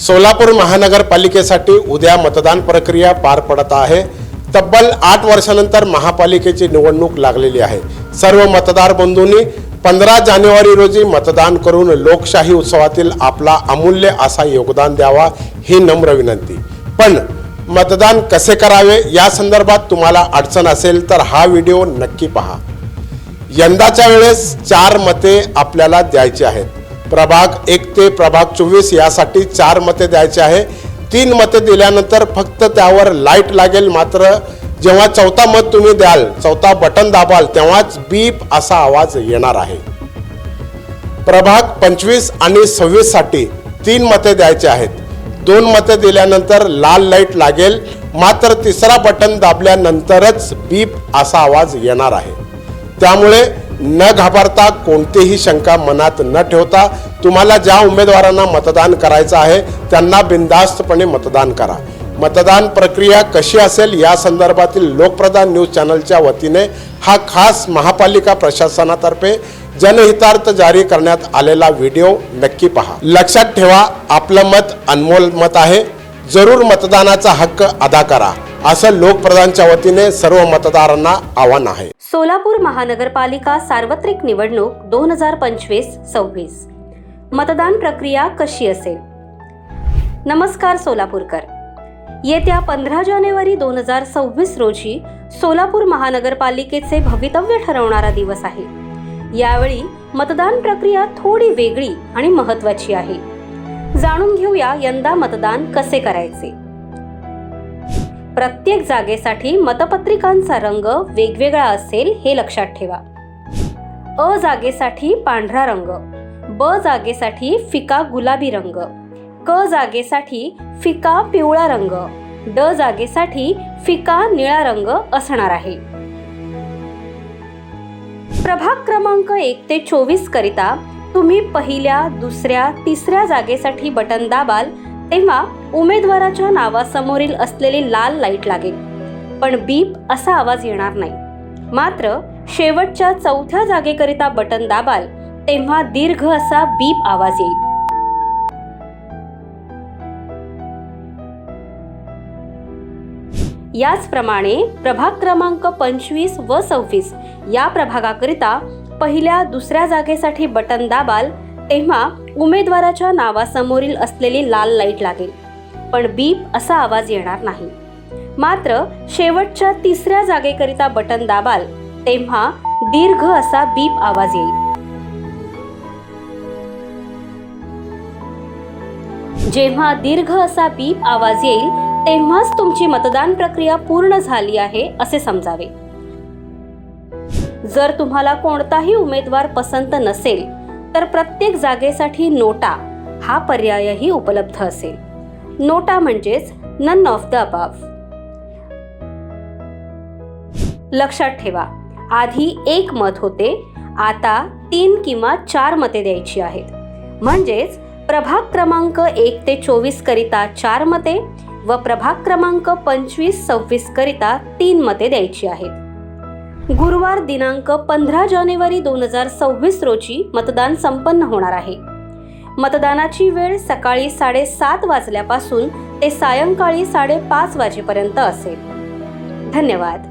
सोलापूर महानगरपालिकेसाठी उद्या मतदान प्रक्रिया पार पडत आहे। तब्बल 8 वर्षानंतर महापालिकेची निवडणूक लागलेली आहे। सर्व मतदार बंधूंनी 15 जानेवारी रोजी मतदान करून लोकशाही उत्सवातील आपला अमूल्य असा योगदान द्यावा ही नम्र विनंती। पण मतदान कसे करावे या संदर्भात तुम्हाला अडचण असेल तर हा व्हिडिओ नक्की पहा। यंदाच्या वेळेस 4 मते आपल्याला द्यायची आहेत। प्रभाग 1 ते प्रभाग 24 यासाठी 4 मते द्यायचे आहे। 3 मते दिल्यानंतर फक्त त्यावर लाईट लागेल, मात्र जेव्हा 4था मत तुम्ही द्याल, 4था बटन दाबाल तेव्हाच बीप असा आवाज येणार आहे। प्रभाग 25 आणि 26 साठी 3 मते द्यायचे आहेत। 2 मते दिल्यानंतर लाल लाईट लागेल, मात्र 3रा बटन दाबल्यानंतरच बीप असा आवाज येणार आहे। त्यामुळे न घाबरता, कोणतीही शंका मनात न ठेवता तुम्हाला ज्या उमेदवारांना मतदान करायचं आहे त्यांना बिनधास्तपणे मतदान करा। मतदान प्रक्रिया कशी असेल या संदर्भातील लोकप्रधान न्यूज चॅनलच्या वतीने हा खास महापालिका प्रशासनातर्फे जनहितार्थ जारी करण्यात आलेला व्हिडिओ नक्की पहा। लक्षात ठेवा, आपलं मत अनमोल मत आहे। जरूर मतदानाचा हक्क अदा करा, असं लोकप्रधानच्या वतीने सर्व मतदारांना आवाहन आहे। सोलापूर महानगरपालिका सार्वत्रिक निवडणूक 2025-26 मतदान प्रक्रिया कशी असेल? नमस्कार सोलापूरकर। येत्या 15 जानेवारी 2026 रोजी सोलापूर महानगरपालिकेचे भवितव्य ठरवणारा दिवस आहे। यावेळी मतदान प्रक्रिया थोडी वेगळी आणि महत्त्वाची आहे। जाणून घेऊया यंदा मतदान कसे करायचे। प्रत्येक जागेसाठी मतपत्रिकांचा रंग वेगवेगळा असेल हे लक्षात ठेवा। अ जागेसाठी पांढरा रंग, ब जागेसाठी फिका गुलाबी रंग, क जागेसाठी फिका पिवळा रंग, ड जागेसाठी फिका निळा रंग असणार आहे। प्रभाग क्रमांक 1 ते 24 करिता तुम्ही पहिल्या, दुसऱ्या, तिसऱ्या जागेसाठी बटन दाबाल तेव्हा उमेदवाराच्या नावासमोरील असलेली लाल लाईट लागेल, पण बीप असा आवाज येणार नाही। मात्र शेवटच्या 4थ्या जागेकरिता बटन दाबाल तेव्हा दीर्घ असा बीप आवाज येईल। याचप्रमाणे प्रभाग क्रमांक 25 व 26 या प्रभागाकरिता पहिल्या, दुसऱ्या जागेसाठी बटन दाबाल तेव्हा उमेदवाराच्या नावासमोरील असलेली लाल लाईट लागेल, पण बीप असा आवाज येणार नाही। मात्र शेवटच्या 3ऱ्या जागेकरिता बटन दाबाल तेव्हा दीर्घ असा बीप आवाज येईल। जेव्हा दीर्घ असा बीप आवाज येईल तेव्हाच तुमची मतदान प्रक्रिया पूर्ण झाली आहे असे समजावे। जर तुम्हाला कोणताही उमेदवार पसंत नसेल तर प्रत्येक जागेसाठी नोटा हा पर्यायही उपलब्ध असेल। नोटा म्हणजेच नन ऑफ द अबव। लक्षात ठेवा, आधी 1 मत होते, आता 3 किंवा 4 मते द्यायची आहेत। म्हणजेच प्रभाग क्रमांक 1 ते 24 करिता 4 मते व प्रभाग क्रमांक 25-26 करिता 3 मते द्यायची आहेत। गुरुवार दिनांक 15 जानेवारी 2026 रोजी मतदान संपन्न होणार आहे। मतदानाची वेळ सकाळी 7:30 वाजल्यापासून ते सायंकाळी 5:30 वाजेपर्यंत असेल। धन्यवाद।